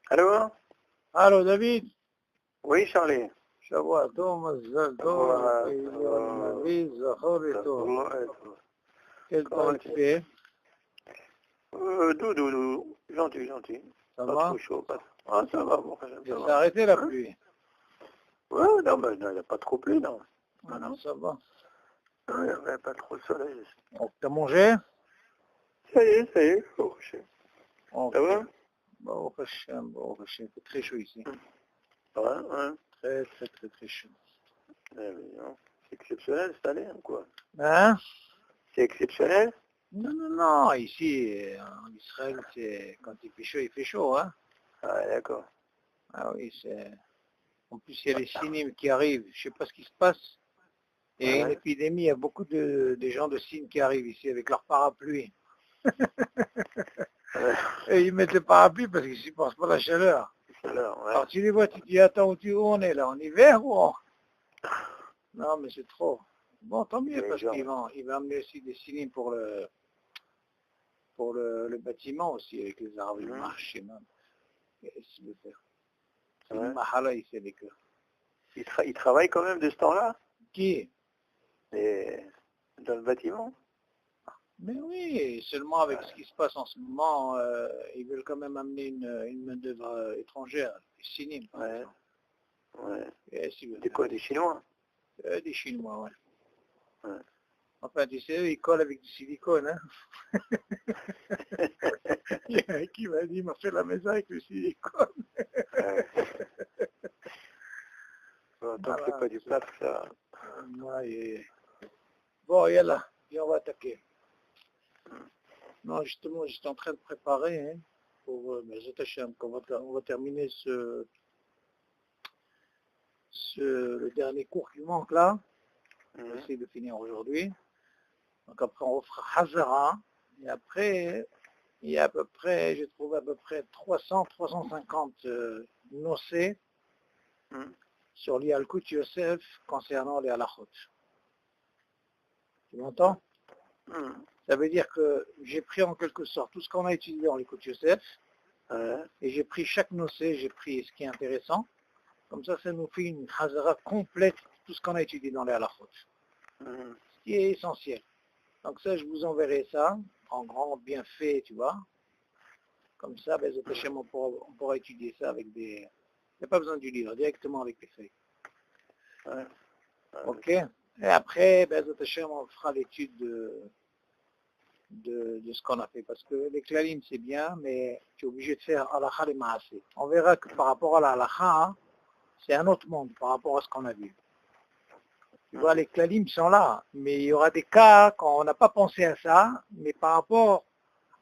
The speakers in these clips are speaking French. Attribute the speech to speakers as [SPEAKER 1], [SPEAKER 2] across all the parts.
[SPEAKER 1] Allô?
[SPEAKER 2] Allô, David?
[SPEAKER 1] Oui, Charlie.
[SPEAKER 2] Shabbat Tov, Mazdal Tov, Navi, Zachor et Tov. Quel temps
[SPEAKER 1] Comment
[SPEAKER 2] il fait?
[SPEAKER 1] Doudou, gentil.
[SPEAKER 2] Ça
[SPEAKER 1] Pas
[SPEAKER 2] va?
[SPEAKER 1] trop chaud, pas... Ah, ça va, bon, ça
[SPEAKER 2] Il s'est
[SPEAKER 1] va.
[SPEAKER 2] arrêté la
[SPEAKER 1] Hein?
[SPEAKER 2] pluie.
[SPEAKER 1] Ouais, non, mais il n'y a pas trop plu, non.
[SPEAKER 2] Ah non, ça va.
[SPEAKER 1] Il n'y avait pas trop de soleil.
[SPEAKER 2] Donc, t'as mangé?
[SPEAKER 1] Ça y est, faut coucher.
[SPEAKER 2] Ok.
[SPEAKER 1] Ça va?
[SPEAKER 2] Bon, Hashem, c'est très chaud ici.
[SPEAKER 1] Ouais.
[SPEAKER 2] Très chaud.
[SPEAKER 1] Mais non, c'est exceptionnel cette année, ou quoi?
[SPEAKER 2] Hein?
[SPEAKER 1] C'est exceptionnel?
[SPEAKER 2] Non, ici, en Israël, c'est quand il fait chaud, hein?
[SPEAKER 1] Ah, d'accord.
[SPEAKER 2] Ah oui, c'est... En plus, il y a les Sinim qui arrivent, je sais pas ce qui se passe. Il y a une épidémie, il y a beaucoup de gens de Sinim qui arrivent ici avec leur parapluie. Et ils mettent le parapluie parce qu'ils ne supportent pas la chaleur. Alors tu les vois, tu te dis, attends, où on est là, en hiver ou en... Non, mais c'est trop. Bon, tant mieux, parce qu'il va amener aussi des Sinim pour le bâtiment aussi, avec les arbres, le marché même. Qu'est-ce qu'il veut faire? C'est une mahala ici avec eux.
[SPEAKER 1] Il travaille quand même de ce temps-là?
[SPEAKER 2] Qui?
[SPEAKER 1] Dans le bâtiment?
[SPEAKER 2] Mais oui, seulement avec ce qui se passe en ce moment, ils veulent quand même amener une main-d'œuvre étrangère, des Sinim.
[SPEAKER 1] Ouais.
[SPEAKER 2] C'est
[SPEAKER 1] quoi, des Chinois?
[SPEAKER 2] Des Chinois, ouais. Enfin, tu sais, eux, ils collent avec du silicone, hein. Il y en a qui m'a dit, il m'a fait la maison avec le silicone.
[SPEAKER 1] Bon, tant que c'est pas du plâtre, ça...
[SPEAKER 2] Bon, et là, et on va attaquer. Non, justement, j'étais en train de préparer, hein, pour on va terminer le dernier cours qui manque là. On va essayer de finir aujourd'hui. Donc après, on fera Hazara. Et après, il y a à peu près, j'ai trouvé à peu près 350 nocés sur l'Yalkut Yosef concernant les halachot. Tu m'entends? Ça veut dire que j'ai pris en quelque sorte tout ce qu'on a étudié dans l'Yalkut Yosef, et j'ai pris chaque nocé, j'ai pris ce qui est intéressant. Comme ça nous fait une Hazara complète de tout ce qu'on a étudié dans les halachot. Ce qui est essentiel. Donc ça, je vous enverrai ça, en grand bien fait, tu vois. Comme ça, on pourra étudier ça avec des... Il n'y a pas besoin du livre, directement avec les feuilles. Ok. Et après, on fera l'étude de ce qu'on a fait. Parce que les klalim, c'est bien, mais tu es obligé de faire halakha et maasé. On verra que par rapport à la halakha, c'est un autre monde par rapport à ce qu'on a vu. Tu vois, les klalim sont là, mais il y aura des cas quand on n'a pas pensé à ça, mais par rapport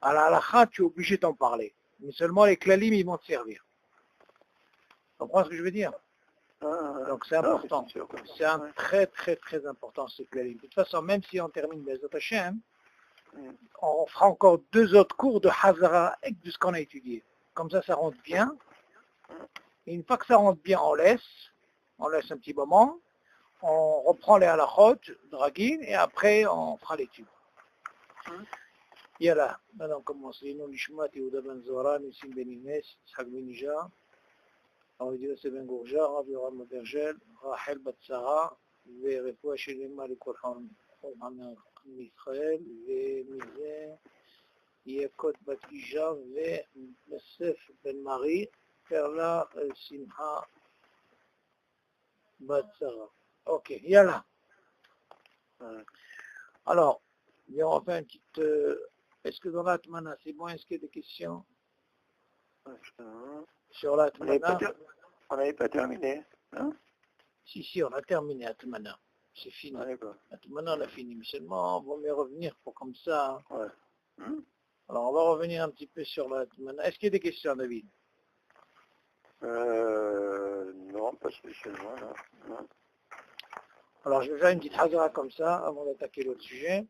[SPEAKER 2] à la halakha, tu es obligé d'en parler. Mais seulement les klalim, ils vont te servir. Tu comprends ce que je veux dire? Donc c'est important. C'est un très important ce klalim. De toute façon, même si on termine Bezat Hashem, on fera encore 2 autres cours de Hazara de ce qu'on a étudié. Comme ça rentre bien. Et une fois que ça rentre bien, on laisse un petit moment. On reprend les halachot, dragin, et après on fera l'étude. Yalla, maintenant on commence. Nous, Nishmat, Yehuda ben Zora, Nissim ben Inès, Yitzhak ben Nija, Avidios ben Gourja, Rav Yoram Bergel, Rachel bat Sarah, ורפואה שלמה לכל עם ישראל, ומזה יהיה קוד בת אישה ויוסף בן מרי, פרלה שמחה בת שרה. Ok, yalla. Alors, on va faire une petite... est-ce que dans l'Atmana, c'est bon? Est-ce qu'il y a des questions sur l'Atmana?
[SPEAKER 1] On n'avait pas terminé, hein?
[SPEAKER 2] Si, on a terminé Atmana. C'est fini. Atmana, on a fini. Mais seulement, on va mieux revenir pour comme ça.
[SPEAKER 1] Ouais.
[SPEAKER 2] Alors, on va revenir un petit peu sur l'Atmana. Est-ce qu'il y a des questions, David?
[SPEAKER 1] Non, pas spécialement, non.
[SPEAKER 2] Alors, je vais faire une petite hazara comme ça, avant d'attaquer l'autre sujet.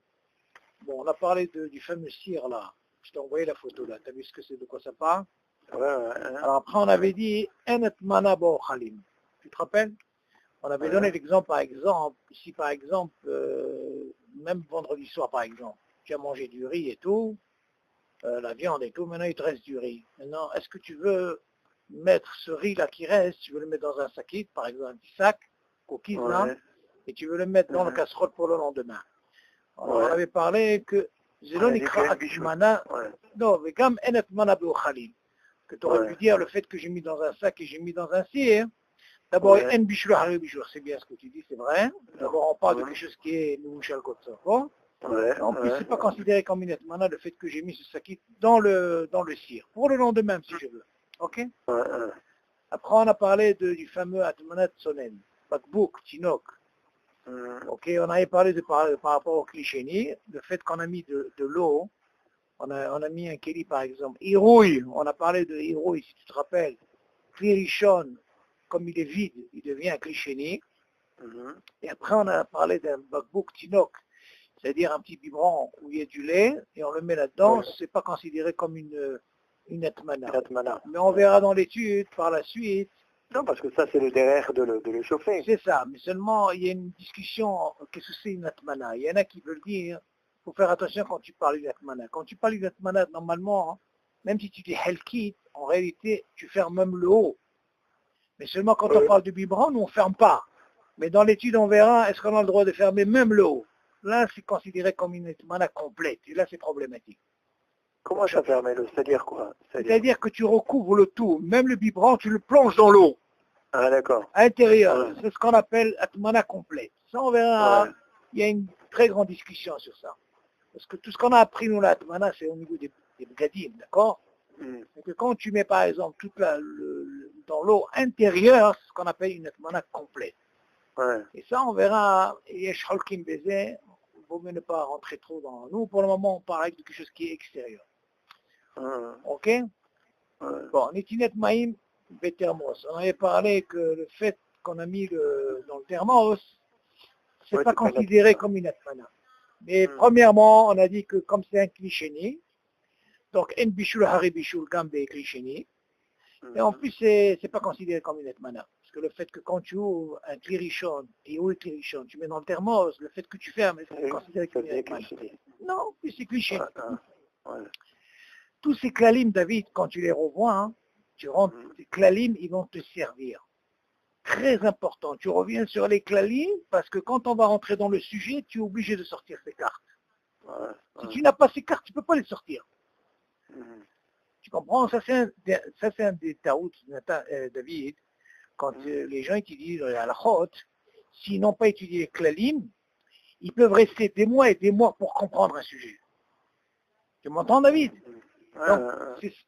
[SPEAKER 2] Bon, on a parlé du fameux cire, là. Je t'ai envoyé la photo, là. Tu as vu ce que c'est, de quoi ça parle?
[SPEAKER 1] Ouais.
[SPEAKER 2] Alors, après, on avait dit, Enatmana bo khalim. Tu te rappelles? On avait donné l'exemple, si par exemple, même vendredi soir, par exemple, tu as mangé du riz et tout, la viande et tout, maintenant il te reste du riz. Maintenant, est-ce que tu veux mettre ce riz-là qui reste, tu veux le mettre dans un sac, par exemple un petit sac, coquille là,
[SPEAKER 1] Ouais.
[SPEAKER 2] et tu veux le mettre dans la casserole pour le lendemain. Alors,
[SPEAKER 1] Ouais.
[SPEAKER 2] on avait parlé que
[SPEAKER 1] On a dit que
[SPEAKER 2] Zelon
[SPEAKER 1] bichou.
[SPEAKER 2] Atmana,
[SPEAKER 1] Ouais.
[SPEAKER 2] non, mais comme en Atmana Khalil, que tu aurais
[SPEAKER 1] Ouais.
[SPEAKER 2] pu dire le fait que j'ai mis dans un sac et j'ai mis dans un cire. D'abord,
[SPEAKER 1] Ouais.
[SPEAKER 2] en bichou hari bichou, c'est bien ce que tu dis, c'est vrai. D'abord, on parle de quelque chose qui est mouchal comme ça. Bon.
[SPEAKER 1] Ouais.
[SPEAKER 2] En plus,
[SPEAKER 1] Ouais.
[SPEAKER 2] c'est pas considéré comme une Atmana le fait que j'ai mis ce sac dans le cire. Pour le lendemain, si je veux. Ok.
[SPEAKER 1] Ouais. Ouais.
[SPEAKER 2] Après, on a parlé du fameux Atmanat Sonen, Bakbouk, Tinok. Ok, on avait parlé par rapport au Klisheni, le fait qu'on a mis de l'eau, on a mis un Keli par exemple. Irouille, on a parlé de Irouille, si tu te rappelles. Klirishon, comme il est vide, il devient un Klisheni. Et après, on a parlé d'un Bakbouk Tinok, c'est-à-dire un petit biberon où il y a du lait, et on le met là-dedans, c'est pas considéré comme une Atmana. Mais on verra dans l'étude, par la suite.
[SPEAKER 1] Non, parce que ça, c'est le derrière de le chauffer.
[SPEAKER 2] C'est ça, mais seulement il y a une discussion, qu'est-ce que c'est une atmana? Il y en a qui veulent dire, il faut faire attention quand tu parles d'une atmana. Quand tu parles d'une atmana, normalement, hein, même si tu dis helkit, en réalité, tu fermes même le haut. Mais seulement quand on parle de biberon, nous on ne ferme pas. Mais dans l'étude, on verra, est-ce qu'on a le droit de fermer même le haut? Là, c'est considéré comme une atmana complète, et là, c'est problématique.
[SPEAKER 1] Comment ça permet l'eau? C'est-à-dire quoi?
[SPEAKER 2] C'est-à-dire que tu recouvres le tout, même le biberon, tu le plonges dans l'eau.
[SPEAKER 1] Ah, d'accord.
[SPEAKER 2] À l'intérieur, c'est ce qu'on appelle atmana complète. Ça, on verra, il y a une très grande discussion sur ça. Parce que tout ce qu'on a appris, nous, l'atmana, c'est au niveau des bgadim, d'accord? C'est que quand tu mets, par exemple, toute dans l'eau intérieure, c'est ce qu'on appelle une atmana complète. Et ça, on verra, il vaut mieux ne pas rentrer trop dans... Nous, pour le moment, on parle de quelque chose qui est extérieur. Ok? Bon, Netinet Maïm, thermos. On avait parlé que le fait qu'on a mis dans le thermos, c'est pas considéré comme une atmana. Mais premièrement, on a dit que comme c'est un klisheni, donc en bishul hari bishul gambe klisheni, et en plus c'est pas considéré comme une atmana. Parce que le fait que quand tu ouvres un klirishon, et où est klirishon, tu mets dans le thermos, le fait que tu fermes, c'est considéré comme une atmana. Non, plus c'est klisheni. Tous ces klalim, David, quand tu les revois, hein, tu rentres, les klalim, ils vont te servir. Très important. Tu reviens sur les klalim parce que quand on va rentrer dans le sujet, tu es obligé de sortir ces cartes. Si tu n'as pas ces cartes, tu ne peux pas les sortir. Tu comprends? Ça, c'est un des taouts, David, quand les gens étudient la halachot, s'ils n'ont pas étudié les klalim, ils peuvent rester des mois et des mois pour comprendre un sujet. Tu m'entends, David? Donc,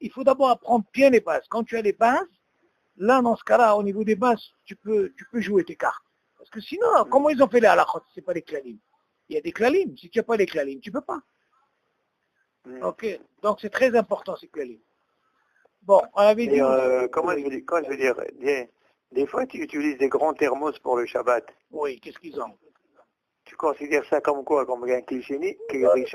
[SPEAKER 2] il faut d'abord apprendre bien les bases. Quand tu as les bases, là, dans ce cas-là, au niveau des bases, tu peux jouer tes cartes. Parce que sinon, comment ils ont fait les halachot si ce n'est pas les klalim? Il y a des klalim. Si tu n'as pas les klalim, tu ne peux pas. Ok. Donc, c'est très important, ces klalim. Bon, on avait dit...
[SPEAKER 1] Quand je veux dire, des fois, tu utilises des grands thermos pour le Shabbat.
[SPEAKER 2] Oui, qu'est-ce qu'ils ont?
[SPEAKER 1] Tu considères ça comme quoi? Comme un klisheni?
[SPEAKER 2] Oui,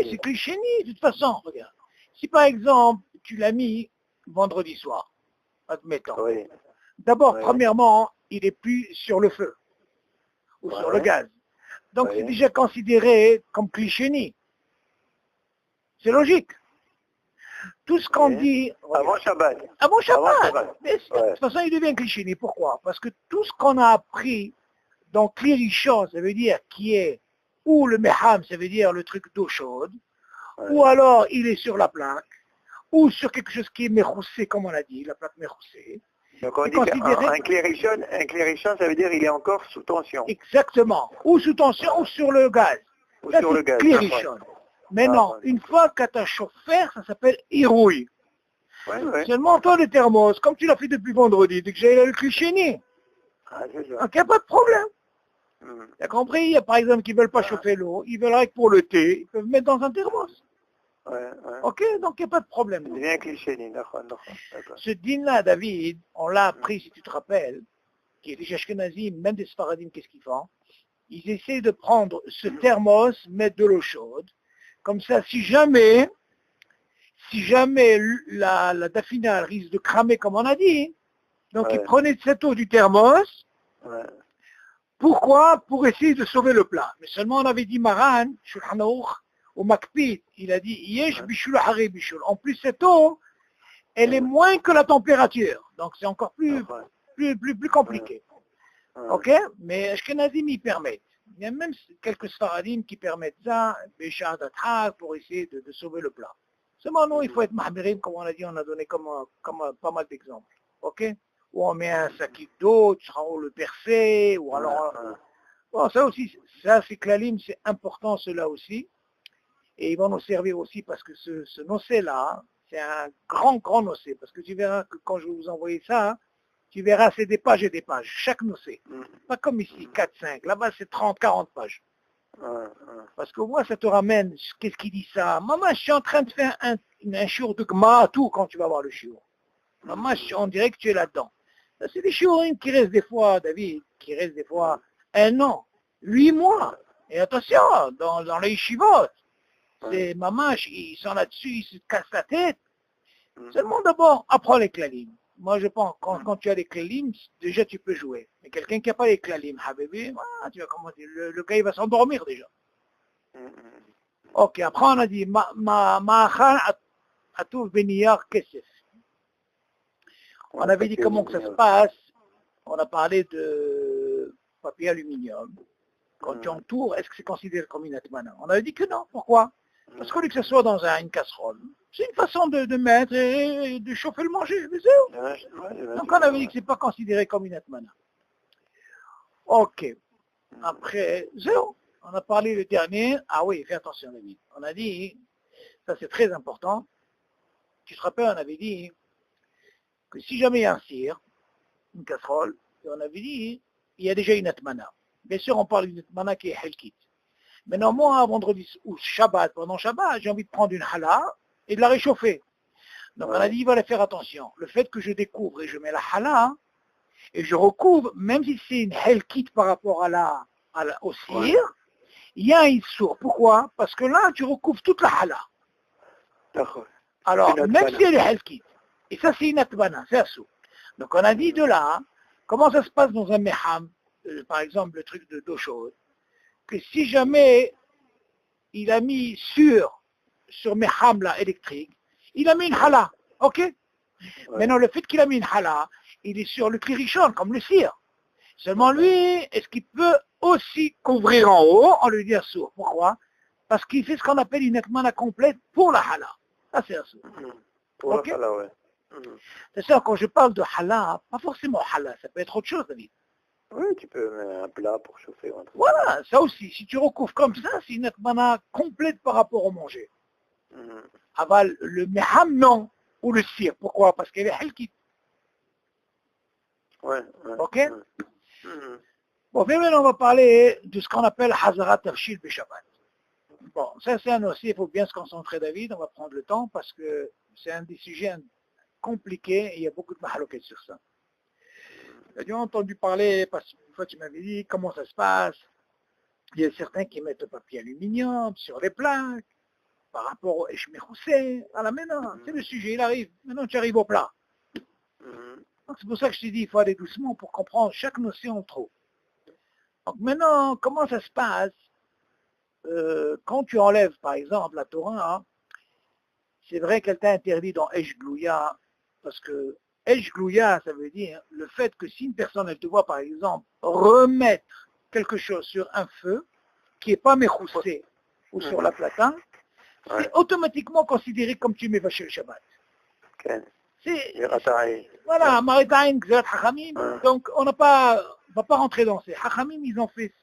[SPEAKER 2] c'est klisheni, de toute façon. Regarde. Si par exemple, tu l'as mis vendredi soir, admettons. D'abord, premièrement, il n'est plus sur le feu ou sur le gaz. Donc c'est déjà considéré comme klisheni. C'est logique. Tout ce qu'on dit...
[SPEAKER 1] Avant Shabbat.
[SPEAKER 2] Avant Shabbat. Mais, de toute façon, il devient klisheni. Pourquoi? Parce que tout ce qu'on a appris dans klirishon, ça veut dire qui est, ou le meham, ça veut dire le truc d'eau chaude, ou alors il est sur la plaque, ou sur quelque chose qui est mechoussé, comme on a dit, la plaque mechoussée.
[SPEAKER 1] Donc on dit qu'un clairichon, ça veut dire qu'il est encore sous tension.
[SPEAKER 2] Exactement. Ou sous tension, ou sur le gaz.
[SPEAKER 1] Ou
[SPEAKER 2] ça,
[SPEAKER 1] sur le gaz.
[SPEAKER 2] Clairichon. Mais non, une fois que tu as chauffé, ça s'appelle irouille. Seulement toi, le thermos, comme tu l'as fait depuis vendredi, dès que j'ai le klisheni. Donc il n'y a pas de problème. Tu as compris? Il y a par exemple qui ne veulent pas chauffer l'eau, ils veulent avec pour le thé, ils peuvent mettre dans un thermos. Ok, donc il n'y a pas de problème.
[SPEAKER 1] C'est bien klisheni, d'accord.
[SPEAKER 2] Ce din-là, David, on l'a appris, si tu te rappelles, qui est des Ashkenazim, même des Sfaradim, qu'est-ce qu'ils font? Ils essaient de prendre ce thermos, mettre de l'eau chaude, comme ça, si jamais la daphina risque de cramer, comme on a dit, donc ils prenaient cette eau du thermos. Pourquoi? Pour essayer de sauver le plat. Mais seulement on avait dit Maran, Shulchan Aruch, au Makpid, il a dit Yesh bishul hari bishul. En plus cette eau, elle est moins que la température. Donc c'est encore plus
[SPEAKER 1] Ouais.
[SPEAKER 2] compliqué.
[SPEAKER 1] Ouais.
[SPEAKER 2] Ok? Mais Ashkenazim y permettent. Il y a même quelques Sfaradim qui permettent ça, pour essayer de sauver le plat. Seulement, nous, il faut être mahmirim, comme on a dit, on a donné comme pas mal d'exemples. Ok? Ou on met un sac d'eau, tu seras le percé, ou alors... Bon, ça aussi, ça c'est Klalim, c'est important cela aussi. Et ils vont nous servir aussi parce que ce nocé-là, c'est un grand nocé. Parce que tu verras que quand je vais vous envoyer ça, tu verras, c'est des pages et des pages, chaque nocé. Pas comme ici, 4, 5. Là-bas, c'est 30, 40 pages. Parce qu'au moins, ça te ramène, qu'est-ce qu'il dit ça? Maman, je suis en train de faire un shiur de Gma, tout, quand tu vas voir le shiur. Maman, on dirait que tu es là-dedans. Ça, c'est des shiurim qui restent des fois, David, qui restent des fois 1 an, 8 mois. Et attention, dans les yeshivot, c'est maman, ils sont là-dessus, ils se cassent la tête. Seulement d'abord, apprends les klalim. Moi, je pense, quand tu as les klalim, déjà tu peux jouer. Mais quelqu'un qui n'a pas les klalim, habibi, tu vas commencer. Le gars, il va s'endormir déjà. Ok, après on a dit, ma'achal atouf beniyar kesef. On avait dit comment que ça se passe. On a parlé de papier aluminium. Quand tu entoures, est-ce que c'est considéré comme une atmana? On avait dit que non. Pourquoi? Parce qu'au lieu que ce soit dans une casserole, c'est une façon de mettre et de chauffer le manger. Donc on avait dit que c'est pas considéré comme une atmana. Ok. Après, zéro. On a parlé le dernier. Ah oui, fais attention David. On a dit, ça c'est très important. Tu te rappelles, on avait dit que si jamais il y a un cire, une casserole, et on avait dit, il y a déjà une atmana. Bien sûr, on parle d'une atmana qui est helkit. Maintenant, moi, vendredi ou Shabbat, pendant Shabbat, j'ai envie de prendre une challah et de la réchauffer. Donc, on a dit, il va faire attention. Le fait que je découvre et je mets la challah, et je recouvre, même si c'est une helkit par rapport au cire, il y a un issour. Pourquoi? Parce que là, tu recouvres toute la challah. Alors, même si elle est helkit, et ça, c'est une atmana, c'est un sou. Donc, on a dit de là, comment ça se passe dans un meham, par exemple, le truc d'eau chaude, que si jamais il a mis sur meham là, électrique, il a mis une challah, ok? Maintenant, le fait qu'il a mis une challah, il est sur le klirichon, comme le cire. Seulement lui, est-ce qu'il peut aussi couvrir en haut, on lui dit un sourd? Pourquoi? Parce qu'il fait ce qu'on appelle une atmana complète pour la challah. Ça, c'est un sourd.
[SPEAKER 1] Pour la challah, ouais.
[SPEAKER 2] C'est ça, quand je parle de halal, pas forcément halal, ça peut être autre chose, David.
[SPEAKER 1] Oui, tu peux mettre un plat pour chauffer.
[SPEAKER 2] Voilà, ça aussi, si tu recouvres comme ça, c'est une atmana complète par rapport au manger. Aval, le meham, non, ou le cire. Pourquoi? Parce qu'elle est halkit. Ok? Bon, maintenant, on va parler de ce qu'on appelle Hazarat Tafshil Beshabbat. Bon, ça c'est un aussi, il faut bien se concentrer, David, on va prendre le temps parce que c'est un des sujets compliqués et il y a beaucoup de mahaloquettes sur ça. J'ai entendu parler, parce qu'une fois tu m'avais dit comment ça se passe. Il y a certains qui mettent le papier aluminium sur les plaques par rapport au Eshmechoussé. Voilà, maintenant, c'est le sujet, il arrive. Maintenant, tu arrives au plat. Donc, c'est pour ça que je t'ai dit, il faut aller doucement pour comprendre chaque notion en trop. Donc, maintenant, comment ça se passe quand tu enlèves, par exemple, la Torah, hein, c'est vrai qu'elle t'a interdit dans Esh Glouya, parce que Esh Glouya, ça veut dire le fait que si une personne, elle te voit, par exemple, remettre quelque chose sur un feu qui n'est pas méchoussé ou sur la platine, c'est automatiquement considéré comme tu mets vaché le Shabbat. Voilà, Maritaïn, Gzat Hachamim, donc on ne va pas rentrer dans ces Hachamim, ils ont fait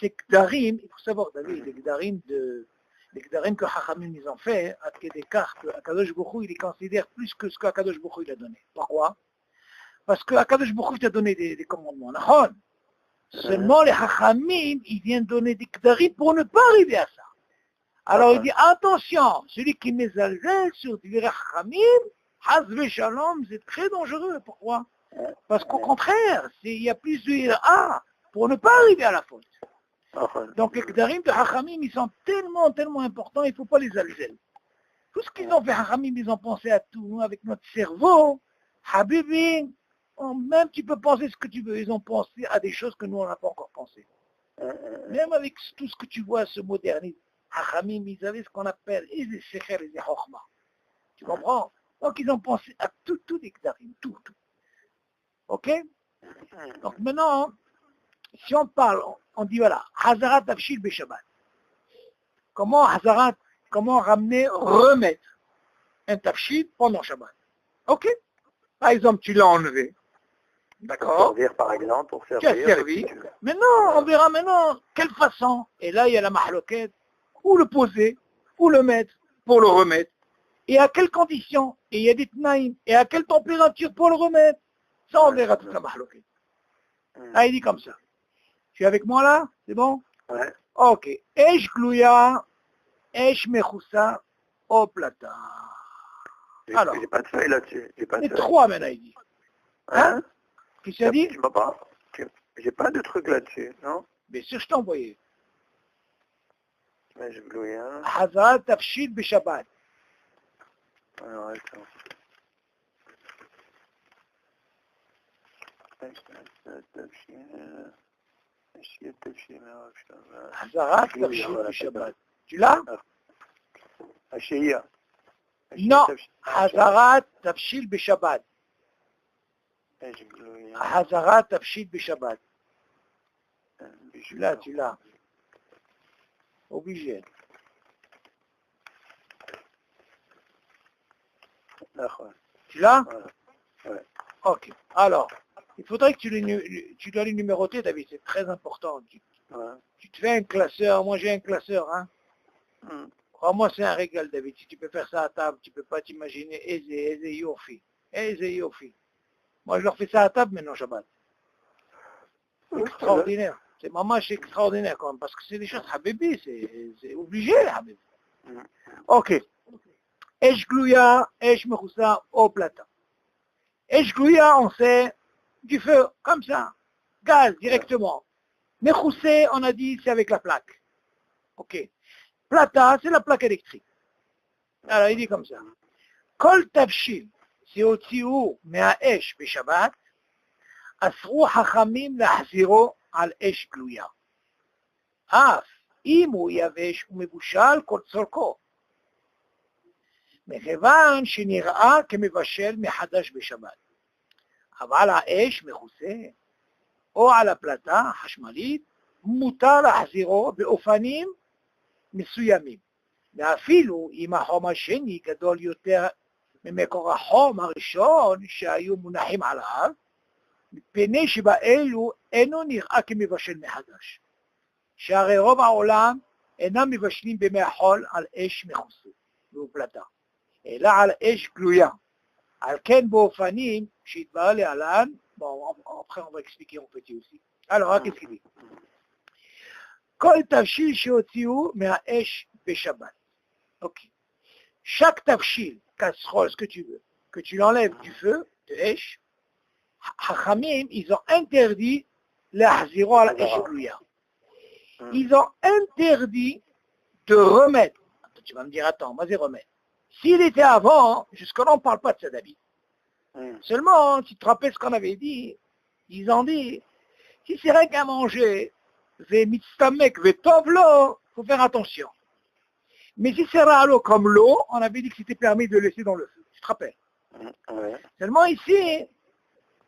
[SPEAKER 2] ces Gdarim, il faut savoir, David, les Gdarim que Hachamim ils ont fait, à Kedekar, que Akadosh Baruch Hu, il les considère plus que ce qu'Akadosh Baruch Hu il a donné. Pourquoi? Parce que Akadosh Baruch Hu il a donné des commandements. Seulement les Hachamim, ils viennent donner des Gdarim pour ne pas arriver à ça. Alors il dit, attention, celui qui met zalzel sur des Hachamim, Hazve Shalom, c'est très dangereux. Pourquoi? Parce qu'au contraire, il y a plus de ira pour ne pas arriver à la faute. Donc les Gdarim de Hachamim, ils sont tellement importants, il ne faut pas les alzel. Tout ce qu'ils ont fait Hachamim, ils ont pensé à tout, avec notre cerveau, Habibi, même tu peux penser ce que tu veux, ils ont pensé à des choses que nous, on n'a pas encore pensé. Même avec tout ce que tu vois, ce modernisme, Hachamim, ils avaient ce qu'on appelle les Secher et les Chochma. Tu comprends? Donc ils ont pensé à tout les Kdarim, tout. Ok? Donc maintenant, si on parle, on dit voilà, Hazarat Tafshil Beshabbat. Comment ramener, remettre un Tafshil pendant Shabbat? Ok? Par exemple, tu l'as enlevé. D'accord?
[SPEAKER 1] Servir, par exemple, pour
[SPEAKER 2] Tu
[SPEAKER 1] servir.
[SPEAKER 2] as servi. Maintenant, on verra maintenant quelle façon. Et là, il y a la mahloquette. Où le poser, où le mettre pour le remettre. Et à quelles conditions. Et il y a des tnaïm. Et à quelle température pour le remettre. Ça, on verra toute la mahloquette. Ah, il dit comme ça. Tu es avec moi là? C'est bon?
[SPEAKER 1] Ouais.
[SPEAKER 2] Ok. Esh glouya, esh mechoussa, au plata. Alors.
[SPEAKER 1] J'ai pas de feuille là-dessus. J'ai pas de
[SPEAKER 2] Les
[SPEAKER 1] feuille.
[SPEAKER 2] trois maintenant, il dit. Hein? Qu'est-ce que tu as dit?
[SPEAKER 1] Tu m'as pas. J'ai pas de truc là-dessus, non?
[SPEAKER 2] Bien sûr, je t'ai envoyé.
[SPEAKER 1] Mais je glouille, hein.
[SPEAKER 2] Hazarat Tafshil Beshabbat.
[SPEAKER 1] Alors, attends.
[SPEAKER 2] Hazarat Tafshil Beshabbat. Tu l'as?
[SPEAKER 1] Hachia.
[SPEAKER 2] Non. Hazarat Tafshil Beshabbat. Hazarat Tafshil Beshabbat. Tu l'as. Obligé. Tu l'as?
[SPEAKER 1] Ouais.
[SPEAKER 2] Ok. Alors, il faudrait que tu dois les numéroter, David. C'est très important. Tu te fais un classeur. Moi, j'ai un classeur. Hein. Crois-moi, c'est un régal, David. Si tu peux faire ça à table, tu ne peux pas t'imaginer. Eze Yofi. Moi, je leur fais ça à table maintenant, Shabbat. Extraordinaire. C'est extraordinaire quand même, parce que c'est des choses, Habibi, c'est obligé, Habibi. Ok. Esh glouya, esh mechoussa, au plata. Esh glouya, on sait, du feu, comme ça, gaz, directement. Mechoussé, on a dit, c'est avec la plaque. Ok. Plata, c'est la plaque électrique. Alors, il dit comme ça. Kol tavshil, שהוציאו מהאש בשבת, אסרו חכמים להחזירו על אש גלויה. אף אם הוא יבש ומבושל כל צורכו. מכיוון שנראה כמבשל מחדש בשבת. אבל האש מכוסה, או על הפלטה חשמלית, מותר להחזירו באופנים מסוימים. ואפילו אם החום השני גדול יותר ממקור החום הראשון שהיו מונחים עליו, מפני שבאלו אינו נראה כמבשל מחדש. שהרי רוב העולם אינם מבשלים במי החול על אש מכוסה ופלטה, אלא על אש גלויה. על כן באופנים שהתברר להלן, après on va expliquer en petit aussi. Alors, qu'est-ce qu'il dit? כל תבשיל שהוציאו מהאש בשבת. Ok. Chaque tafshil, casserole, ce que tu veux, que tu l'enlèves du feu, de Esh, Hachamim, ils ont interdit l'ahziro à la Esh glouya. Ils ont interdit de remettre. Tu vas me dire, attends, vas-y remettre. S'il était avant, jusqu'à là on ne parle pas de ça d'habitude. Seulement, tu te rappelles ce qu'on avait dit, ils ont dit, si c'est rien qu'à manger, il faut faire attention. Mais si c'est ralo comme l'eau, on avait dit que c'était permis de laisser dans le feu. Tu te rappelles? Seulement ici,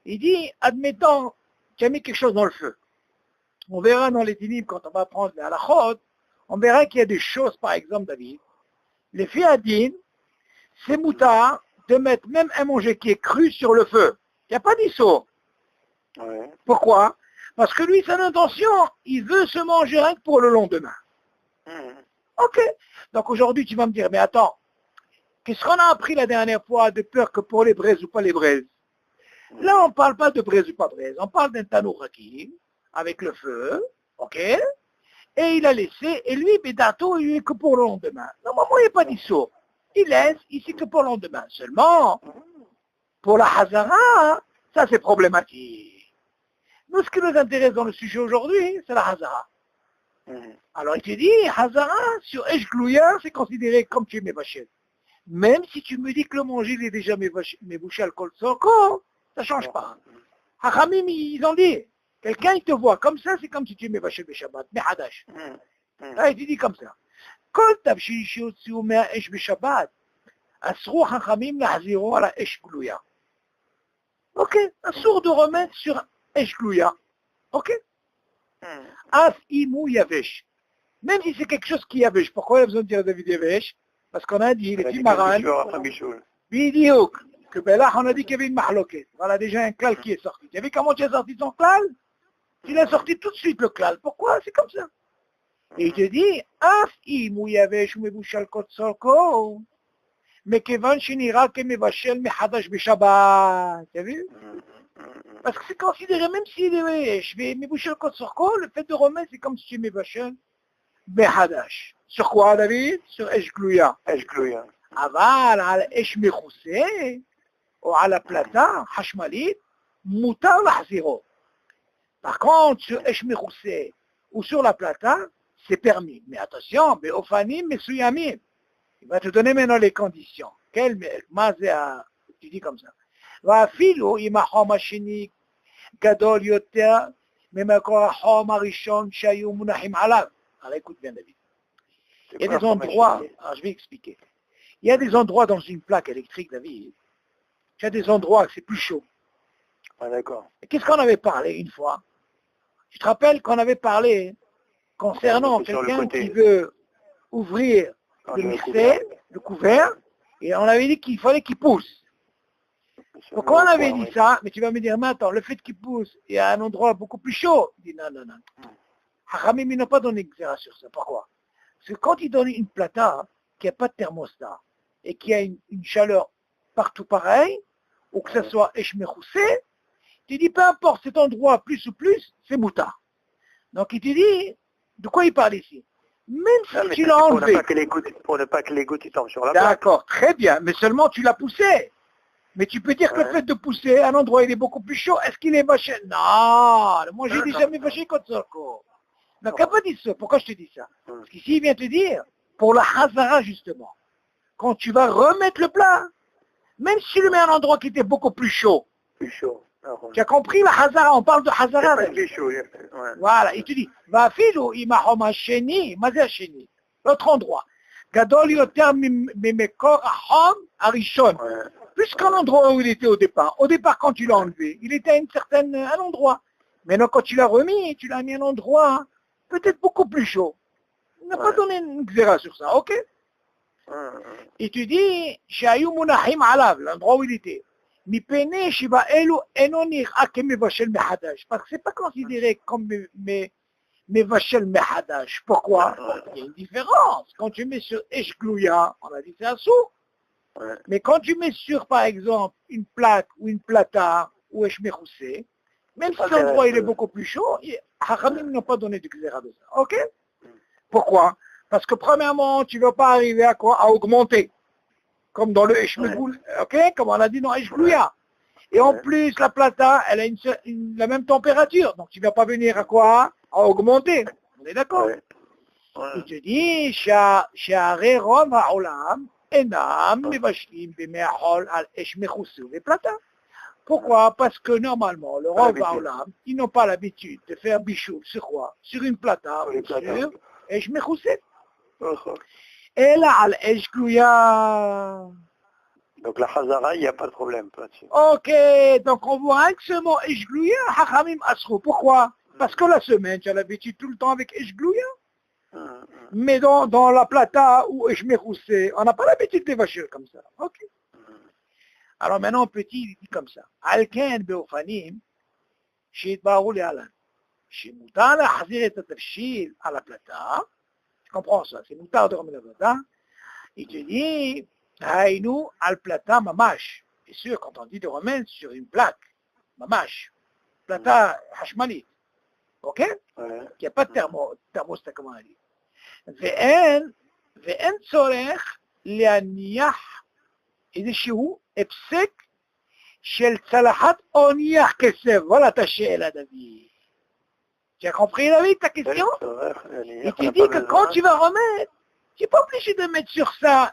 [SPEAKER 2] il dit, admettons, tu as mis quelque chose dans le feu. On verra dans les dinim, quand on va prendre la halachot, on verra qu'il y a des choses, par exemple, David. Les fiadines, c'est moutard de mettre même un manger qui est cru sur le feu. Il n'y a pas d'issur. Pourquoi? Parce que lui, son intention, il veut se manger rien que pour le lendemain. Ok. Donc aujourd'hui, tu vas me dire, mais attends, qu'est-ce qu'on a appris la dernière fois de peur que pour les braises ou pas les braises? Là, on ne parle pas de braise ou pas braise. On parle d'un tanour hakim, avec le feu, ok? Et il a laissé, et lui, Bédato, il est que pour le lendemain. Normalement, il n'y a pas d'issur. Il laisse, ici que pour le lendemain. Seulement, pour la Hazara, ça c'est problématique. Nous, ce qui nous intéresse dans le sujet aujourd'hui, c'est la Hazara. Alors il te dit, Hazara, sur Esh Glouya, c'est considéré comme tu es Mevachel. Même si tu me dis que le manger, il est déjà Mevouché al-Kol Soko, ça ne change pas. Hachamim, ils ont dit, quelqu'un, il te voit comme ça, c'est comme si tu es Mevachel Beshabbat, Mehadash. Là, il te dit comme ça. Kol Tavshil Shiotsu Mea Esh Beshabbat, Asrou Chachamim lahziro ala esh glouya. Ok, assour de remettre sur esh glouya. Ok. As imou yavesh. Même si c'est quelque chose qui yavesh. Pourquoi il a besoin de dire David yavesh? Parce qu'on a dit, les Timaran, Bidiouk, que ben là, on a dit qu'il y avait une mahloquette. Voilà déjà un klal qui est sorti. Tu as vu comment tu as sorti ton klal? Tu l'as sorti tout de suite le klal. Pourquoi? C'est comme ça. Et il te dit, Af imou yavesh ou mebushal kot solko. Mais kevan shinira ke mevashel mehadash beshabbat. Tu as vu? Parce que c'est considéré, même s'il est je vais mebouchel kot sorko, le fait de remettre, c'est comme si tu mevashel mehadash. Sur quoi, David? Sur esh glouya.
[SPEAKER 1] Esh glouya.
[SPEAKER 2] אבל על אש מכוסה, או על הפלטה חשמלית, מותר להחזירו. Par contre, sur אש מכוסה ou sur la plata, c'est permis. Mais attention, באופנים מסוימים. Il va te donner maintenant les conditions. מה זה, tu dis comme ça. ואפילו אם החום השני גדול יותר ממקור החום הראשון שהיו מונחים עליו. Alors écoute bien, David. Il y a des endroits, alors je vais expliquer. Il y a des endroits dans une plaque électrique, David. Il y a des endroits où c'est plus chaud.
[SPEAKER 1] Ah, d'accord.
[SPEAKER 2] Et qu'est-ce qu'on avait parlé une fois? Tu te rappelles qu'on avait parlé concernant quelqu'un qui veut ouvrir le mixer, le couvert, et on avait dit qu'il fallait qu'il pousse. Donc on avait dit ça, mais tu vas me dire, mais attends, le fait qu'il pousse, il y a un endroit beaucoup plus chaud. Il dit non, non, non. Hachamim, ils n'ont pas donné exéra sur ça. Pourquoi? Parce que quand ils donnent une plata qui n'a pas de thermostat et qui a une chaleur partout pareil, ou que ce soit Eshmechoussé, tu dis peu importe cet endroit plus ou plus, c'est moutard. Donc il te dit, de quoi il parle ici? Même si tu l'as enlevé.
[SPEAKER 1] Pour ne pas que les gouttes tombent sur la plaque.
[SPEAKER 2] D'accord, très bien, mais seulement tu l'as poussé. Mais tu peux dire que le fait de pousser, un endroit il est beaucoup plus chaud, est-ce qu'il est vaché? Non, moi j'ai dit jamais vaché comme ça. Donc, il n'a pas dit ça. Pourquoi je te dis ça? Parce qu'ici, il vient te dire, pour la hazara, justement, quand tu vas remettre le plat, même si tu le mets à un endroit qui était beaucoup plus chaud.
[SPEAKER 1] Plus chaud.
[SPEAKER 2] Tu as compris la hazara? On parle de hazara.
[SPEAKER 1] Plus chaud, ouais.
[SPEAKER 2] Voilà, il te dit, va filou, imahoma sheni, mazé sheni. L'autre endroit. Gadol yoter mimekor ahom arishon. Puisqu'un endroit où il était au départ. Au départ, quand tu l'as enlevé, il était à un endroit. Maintenant, quand tu l'as remis, tu l'as mis à un endroit peut-être beaucoup plus chaud. Il n'a pas donné une xéra sur ça, ok? Et tu dis, Shayu munahim alav, l'endroit où il était. Mipene shiba elu enonir akeme vachel mehadash. Parce que c'est pas considéré comme mevachel mehadash. Pourquoi? Il y a une différence. Quand tu mets sur eshglouya, on a dit c'est un sou. Mais quand tu mets sur, par exemple, une plaque ou une plata ou eshmechoussé, même si l'endroit il est beaucoup plus chaud, Hachamim n'ont pas donné de xéra de ça. Ok? Pourquoi? Parce que premièrement, tu ne vas pas arriver à quoi? À augmenter. Comme dans le Eshmegoul. Ok? Comme on a dit dans Eshglouya. Et en plus, la plata, elle a la même température. Donc tu ne vas pas venir à quoi? À augmenter. On est d'accord? Il te dit, Sha'are Rom ha'olam enam mevashlim b'me'achol al eshmechoussou les plata. Pourquoi? Parce que normalement, le Rav Haolam, ils n'ont pas l'habitude de faire bichou sur quoi? Sur une plata ou sur Esh Mechoussé. Et là, al Esh Glouya.
[SPEAKER 1] Donc la Hazara, il n'y a pas de problème là-dessus.
[SPEAKER 2] Ok, donc on voit que ce mot Esh Glouya, Hachamim Asrou. Pourquoi? Parce que la semaine, tu as l'habitude tout le temps avec Esh Glouya. Mais dans la plata ou Esh Mechoussé, on n'a pas l'habitude de vacher comme ça. Ok. Alors maintenant, petit, il dit comme ça. Alken beofanim, sheitbaru le'alan. Shemutar lahazir et atafshil à la plata. Tu comprends ça? C'est moutar de remettre la plata. Il te dit, haïnou al plata mamash. Bien sûr, quand on dit de remettre sur une plaque, mamash, plata hashmalit. Ok? Il n'y a pas de thermostat, comme on a dit. Ve'en tzorech le'aniach איזשהו הפסק של צלחת אוניח כסף. voilà ta שאלה, David. Tu as compris, David, ta question? Il te dit que quand tu vas remettre, tu n'es pas obligé de mettre sur ça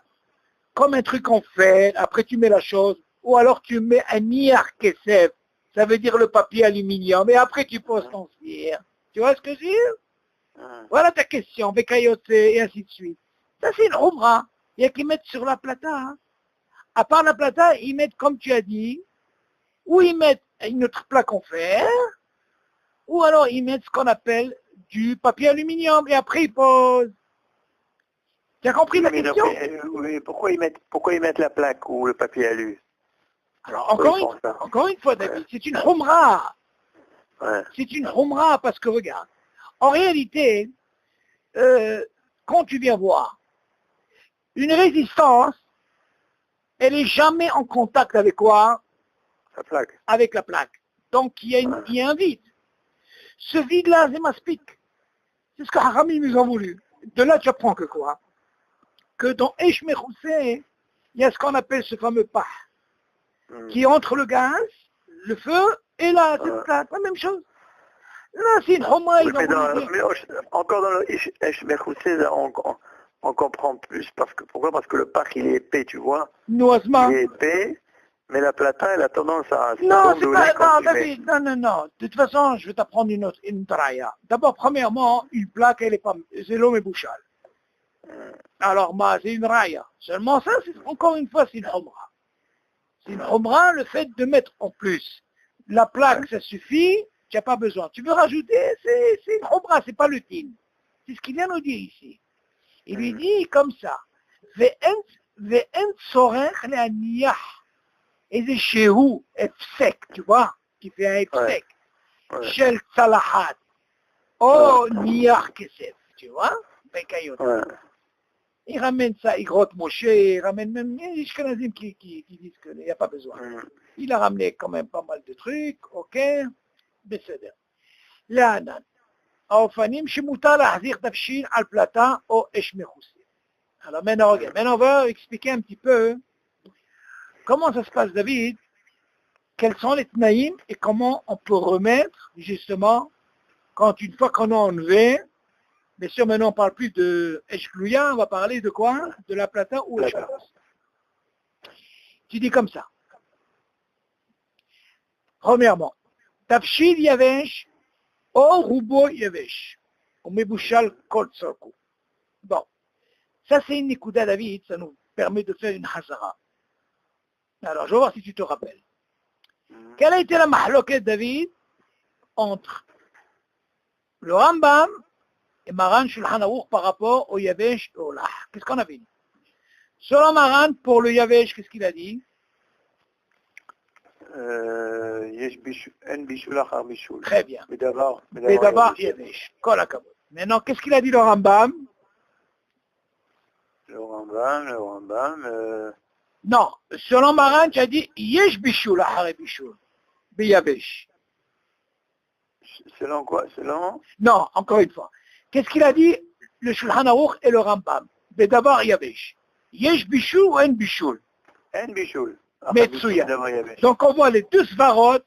[SPEAKER 2] comme un truc en fait, après tu mets la chose, ou alors tu mets un niach kesef, ça veut dire le papier aluminium, et après tu poses ton cire. Tu vois ce que je veux dire? Voilà ta question, Bekayote, et ainsi de suite. Ça c'est une umra. Il y a qui mettre sur la plata, hein. À part la plata, ils mettent, comme tu as dit, ou ils mettent une autre plaque en fer, ou alors ils mettent ce qu'on appelle du papier aluminium, et après ils posent. Tu as compris la
[SPEAKER 1] Mais
[SPEAKER 2] question?
[SPEAKER 1] oui, pourquoi ils mettent la plaque ou le papier alu?
[SPEAKER 2] Alors,
[SPEAKER 1] Pourquoi ils font ça?
[SPEAKER 2] encore une fois, David, c'est une humra.
[SPEAKER 1] Ouais.
[SPEAKER 2] C'est une humra parce que, regarde, en réalité, quand tu viens voir, une résistance, elle n'est jamais en contact avec quoi?
[SPEAKER 1] La plaque.
[SPEAKER 2] Avec la plaque. Donc, il y a un vide. Ce vide-là, c'est maspique. C'est ce que Harami nous a voulu. De là, tu apprends que quoi? Que dans Esh Mechoussé, il y a ce qu'on appelle ce fameux pas, qui est entre le gaz, le feu, et là, cette plaque, la même chose. Là, c'est une humra.
[SPEAKER 1] Oui, encore dans le Esh Mechoussé, on comprend plus. Pourquoi? Parce que le parc, il est épais, tu vois.
[SPEAKER 2] Noisement.
[SPEAKER 1] Il est épais, mais la plata, elle a tendance à...
[SPEAKER 2] Non, c'est pas... Non, David, non. De toute façon, je vais t'apprendre une traya. D'abord, premièrement, une plaque, elle est pas... C'est l'homme et bouchal. Alors, c'est une raya. Seulement ça, encore une fois, c'est une humra. C'est une humra, le fait de mettre en plus. La plaque, ça suffit, tu n'as pas besoin. Tu veux rajouter, c'est une humra, c'est pas le tin. C'est ce qu'il vient nous dire ici. Il lui dit comme ça. Ve'en tzorech le'aniyah. Et c'est chez où, sec, tu vois, qui fait un sec. Shel tzalahat. Oh, niyah kesef, tu vois, bekayot. Il ramène ça, il grotte Moshe, il ramène même les Ashkenazim qui disent qu'il n'y a pas besoin. Il a ramené quand même pas mal de trucs, ok, בסדר. להלן, האופנים שמותר להחזיר תבשיל על פלטה או אש מכוסה. Alors maintenant, regarde, maintenant on va expliquer un petit peu comment ça se passe, David, quels sont les tnaïm et comment on peut remettre, justement, une fois qu'on a enlevé. Bien sûr, maintenant, on ne parle plus de Eshklouya, on va parler de quoi? De la plata ou Eshklouya. Tu dis comme ça. Premièrement, Tafshil Yavesh, O Rubo Yavesh, ou Mebouchal Kol Tzorkou. Bon, ça c'est une Nikuda David, ça nous permet de faire une Hazara. Alors, je vais voir si tu te rappelles. Quelle a été la mahloket, David, entre le Rambam et Maran Shulchan Aruch par rapport au Yavesh et au Lah? Qu'est-ce qu'on avait dit? Selon Maran, pour le Yavesh, qu'est-ce qu'il a dit? Très bien. Mais d'abord, Yavesh. Kol hakavod. Maintenant, qu'est-ce qu'il a dit le Rambam?
[SPEAKER 1] Le Rambam...
[SPEAKER 2] Non, selon Maran, tu as dit Yesh Bishul, Ahare Bishul, Biyavesh.
[SPEAKER 1] Selon quoi? Selon?
[SPEAKER 2] Non, encore une fois. Qu'est-ce qu'il a dit le Shulchan Aruch et le Rambam? Mais d'abord Yavesh. Yesh Bishul ou En Bishul?
[SPEAKER 1] En Bishul.
[SPEAKER 2] Metsuya. Donc on voit les deux svarot, que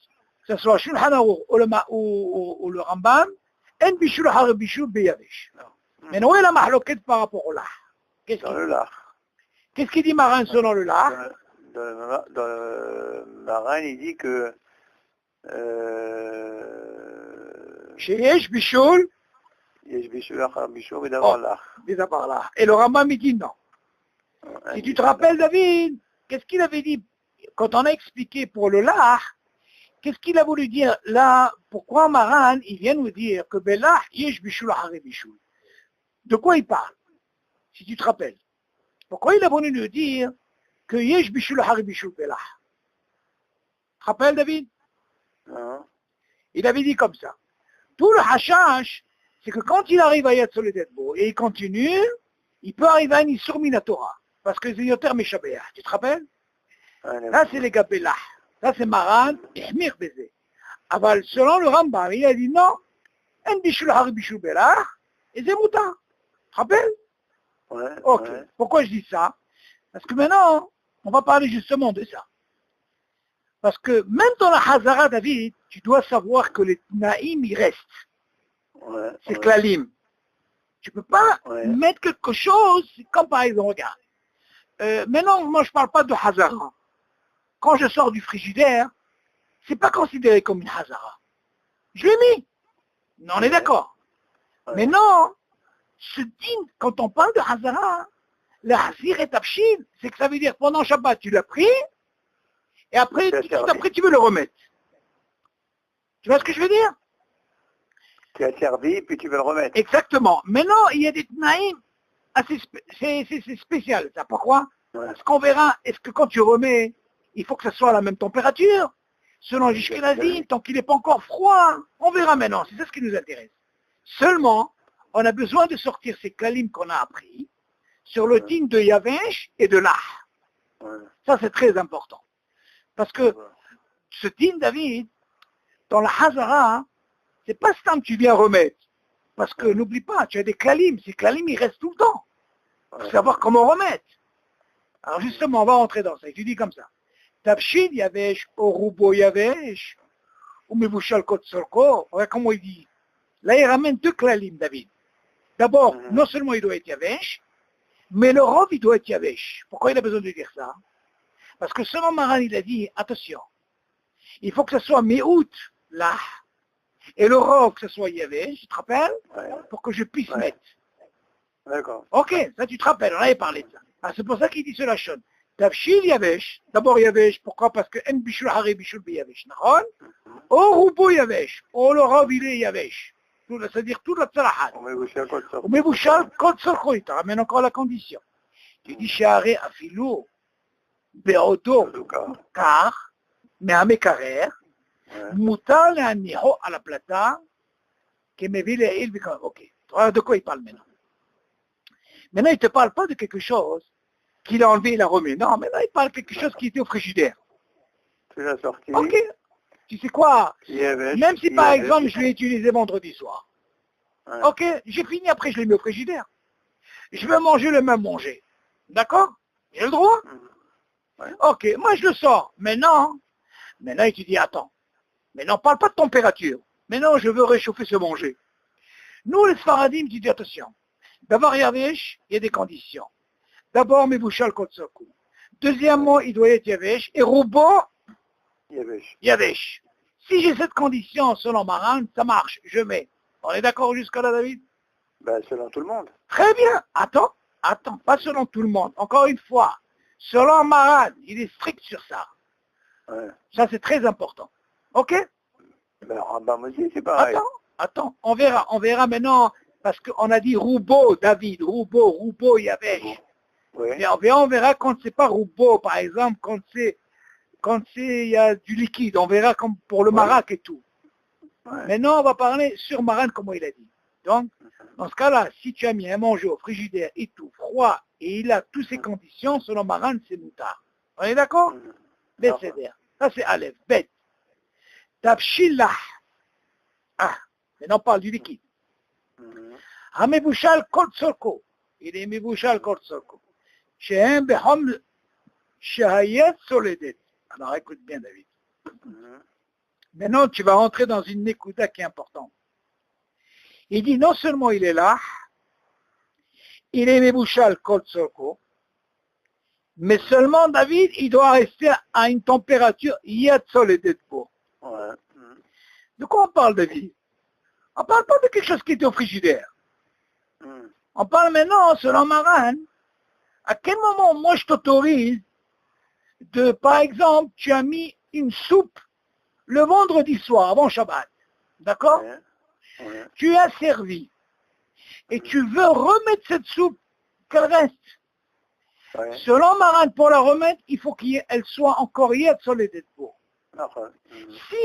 [SPEAKER 2] ce soit Shulchan Aruch ou le Rambam, En Bishul, Ahare Bishul, Biyavesh. Mais où est la mahloket par rapport au Lah?
[SPEAKER 1] Dans le Lah.
[SPEAKER 2] Qu'est-ce qu'il dit Maran selon le Lah?
[SPEAKER 1] Dans le Maran, il dit que
[SPEAKER 2] chez Yesh Bishul,
[SPEAKER 1] Yesh Bishul, Achar Bishul, mais d'abord Lah.
[SPEAKER 2] Et le Rambam il dit non. Si tu te rappelles, David, qu'est-ce qu'il avait dit quand on a expliqué pour le Lah? Qu'est-ce qu'il a voulu dire là? Pourquoi Maran, il vient nous dire que Belah, Yesh Bishul, Achar Bishul? De quoi il parle? Si tu te rappelles. Pourquoi il a voulu nous dire que Yesh Bishul Hari Bishul Belah? Tu te rappelles, David?
[SPEAKER 1] Non.
[SPEAKER 2] Il avait dit comme ça. Tout le hashash, c'est que quand il arrive à Yatzol Edbo et il continue, il peut arriver à une Isur Minatora. Parce que c'est Yoter Meshabeah. Tu te rappelles? Là, c'est les gars Belah. Ça, c'est Maran, Ihmir Beze. Aval, selon le Rambam, il a dit non. En Bishul Hari Bishul Belah, et c'est Mouta. Tu te rappelles?
[SPEAKER 1] Ouais,
[SPEAKER 2] ok.
[SPEAKER 1] Ouais.
[SPEAKER 2] Pourquoi je dis ça? Parce que maintenant, on va parler justement de ça. Parce que même dans la Hazara, David, tu dois savoir que les Naïm, ils restent.
[SPEAKER 1] Ouais,
[SPEAKER 2] c'est Klalim. Tu ne peux pas mettre quelque chose, comme par exemple, regarde. Maintenant, moi, je ne parle pas de Hazara. Quand je sors du frigidaire, ce n'est pas considéré comme une Hazara. Je l'ai mis. On est d'accord. Mais non, ce din, quand on parle de Hazara, Le Hasir et Tafshil, c'est que ça veut dire pendant Shabbat, tu l'as pris, et après, tout après, tu veux le remettre. Tu vois ce que je veux dire?
[SPEAKER 1] Tu as servi, puis tu veux le remettre.
[SPEAKER 2] Exactement. Maintenant, il y a des tnaïm assez c'est spécial. Ça, pourquoi? Parce qu'on verra, est-ce que quand tu remets, il faut que ça soit à la même température? Selon les Ashkenazim, tant qu'il n'est pas encore froid, on verra maintenant. C'est ça ce qui nous intéresse. Seulement, on a besoin de sortir ces klalim qu'on a appris sur le din de Yavesh et de Lah. Ça, c'est très important. Parce que ce din, David, dans la Hazara, c'est pas simple que tu viens remettre. Parce que n'oublie pas, tu as des klalim. Ces klalim, ils restent tout le temps. Il faut savoir comment remettre. Alors justement, on va rentrer dans ça. Et tu dis comme ça. Tafshil Yavesh, Orubo Yavesh, ou Mevushal Kotsorko. Regarde comment il dit. Là, il ramène deux klalim, David. D'abord, non seulement il doit être Yavesh, mais le Rov, il doit être Yavesh. Pourquoi il a besoin de dire ça? Parce que selon Maran, il a dit, attention, il faut que ce soit Meout, là, et le Rov, que ce soit Yavesh, tu te rappelles? Pour que je puisse mettre.
[SPEAKER 1] D'accord.
[SPEAKER 2] Ok, ça tu te rappelles, on avait parlé de ça. Ah, c'est pour ça qu'il dit cela, Shon. Tafshil Yavesh, d'abord Yavesh, pourquoi? Parce que En Bishul Hari Bishul Bi Yavesh, Nahon? Ou Rubo Yavesh, ou le Rov, il est Yavesh. C'est-à-dire tout le Tzalahat. Ou Mevushal Kod Sorko, il te ramène encore la condition. Tu dis Shahare Afilou, Beodo, car, mais à Mekarer, Moutal et Aniho à la plata, qui me vit les îles, ok. De quoi il parle maintenant? Maintenant, il ne te parle pas de quelque chose qu'il a enlevé et l'a remis. Non, maintenant, il parle de quelque chose qui était au frigidaire.
[SPEAKER 1] Tu l'as sorti.
[SPEAKER 2] Ok. Tu sais quoi? Même si, par exemple, je l'ai utilisé vendredi soir. Ok, j'ai fini, après, je l'ai mis au frigidaire. Je veux manger le même manger. D'accord? J'ai le droit? Ok, moi, je le sors. Maintenant, il te dit, attends. Maintenant, parle pas de température. Maintenant, je veux réchauffer ce manger. Nous, les Sfaradim, tu dis, attention. D'abord, Yavesh, il y a des conditions. D'abord, Mevushal Kotsoku. Deuxièmement, il doit être Yavesh. Et Rubo, Yavesh. Si j'ai cette condition selon Maran, ça marche, je mets. On est d'accord jusqu'à là, David?
[SPEAKER 1] Ben, selon tout le monde.
[SPEAKER 2] Très bien. Attends, pas selon tout le monde. Encore une fois, selon Maran, il est strict sur ça. Ça, c'est très important. Ok?
[SPEAKER 1] Ben, Rambam aussi, c'est pareil.
[SPEAKER 2] Attends, on verra maintenant, parce qu'on a dit Rubo, David, Rubo, Yavesh. Mais on verra quand c'est pas Rubo, par exemple, quand il y a du liquide, on verra comme pour le Marak et tout. Maintenant, on va parler sur Maran, comment il a dit. Donc, dans ce cas-là, si tu as mis un manger au frigidaire et tout, froid, et il a toutes ces conditions, selon Maran, c'est moutard. On est d'accord? Besséder. Ça, c'est Aleph. Bet. Tafshillah. Ah, maintenant, on parle du liquide. Hamebushal Kotsorko. Il est Mebushal Kotsorko. Shehem Behom Shahayet Soledet. Alors, écoute bien, David. Maintenant, tu vas rentrer dans une nekuda qui est importante. Il dit, non seulement il est là, il est Mebushal Kotsorko, mais seulement, David, il doit rester à une température Yet Soledet pour. De quoi on parle, David? On ne parle pas de quelque chose qui était au frigidaire. On parle maintenant, selon Maran, à quel moment moi je t'autorise de, par exemple, tu as mis une soupe le vendredi soir, avant Shabbat, d'accord? Tu as servi, et tu veux remettre cette soupe, qu'elle reste. Selon Maran, pour la remettre, il faut qu'elle soit encore hier sur les dépôts. Si